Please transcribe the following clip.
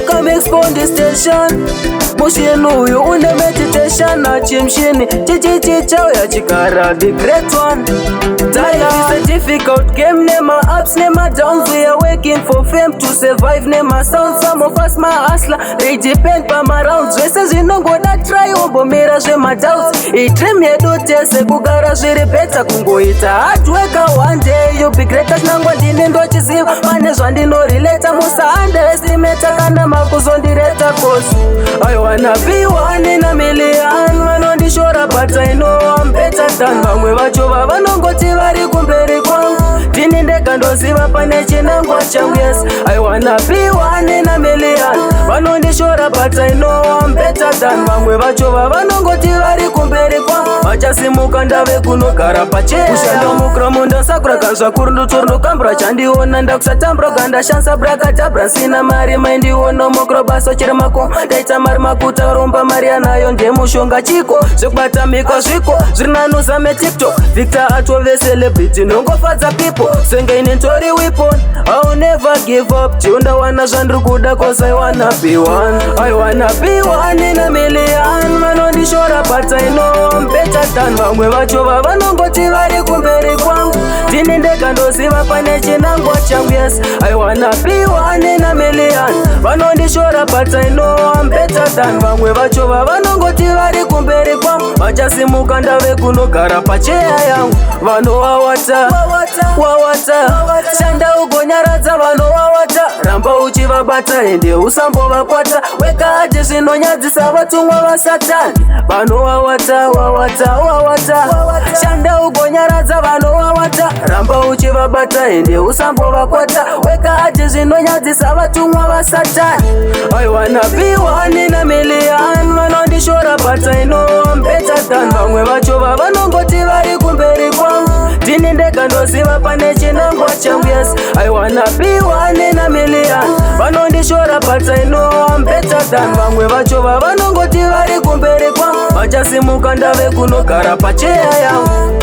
Come expand the station. Mushinu uyu une meditation na chimshini. Chichi chao ya chikara the great one. Life is a difficult game. Nema ups, nema downs. We are working for fame to survive. Nema sound. Some of us ma hustler. They depend pa ma rounds. Wesses you no go that try. Ombo mira je ma doubts. Dream ye do tese kugara jere beta kungo ita. Hard worker one day you be greater. Nangwa dini ndo chiziva. Manezwa ndino relata. Musa underestimate kana makuzondireta kosi. I wanna be one in a million. Vanondishora but I know I'm better than vamwe vacho vavanongoti vari kumberi kwangu. Tini ndeka ndoziva pane chinangwa changu. Yes, I wanna be one in a million. Vanondishora but I know I'm better than vamwe vacho vavanongoti vari kumberi kwangu. Vachasimuka ndave kunogara pachea. Kushandomukira munda sakura kanzva kuru ndotsoro kambura chandiona ndakusatambura gandashansa brakadabra sina mari maindiona mokro baso chiri mako daita mari makuta romba mari anayo ndemushonga chiko zvekubatamika zviko zvirinanuza metiktok Victor atove celebrity nongofadza people senge ine ntori weapon I'll never give up chiondawana zvandiri kuda cause I wanna be one I wanna be one in a million vanondishora but I know I'm better than vamwe vacho vavanongoti vari kumberi kwangu tini ndeka ndoziva pane chinangwa changu yes I wanna be one in a million vanondishora but I know I'm better than vamwe vacho vavanongoti vari kumberi kwangu vachasimuka ndave kunogara pachea yangu vanovawata shanda ugonyaradza vanovawata ramba uchivabata ende usambovakwata wekati zvinonyadzisa vatumwa vasatani vanovawata shanda ugonyaradza vanovawata ramba uchivabata ende usambovakwata wekati zvinonyadzisa vatumwa vasatani I wanna be one in a million vanondishora but I know I'm better than vamwe vacho vavanongoti vari kumberi kwangu tini ndeka ndoziva pane chinangwa changu yes I wanna be one in a million vanondishora but I know I'm better than vamwe vacho vavanongoti vari kumberi kwangu vachasimuka ndave kunogara pachea yangu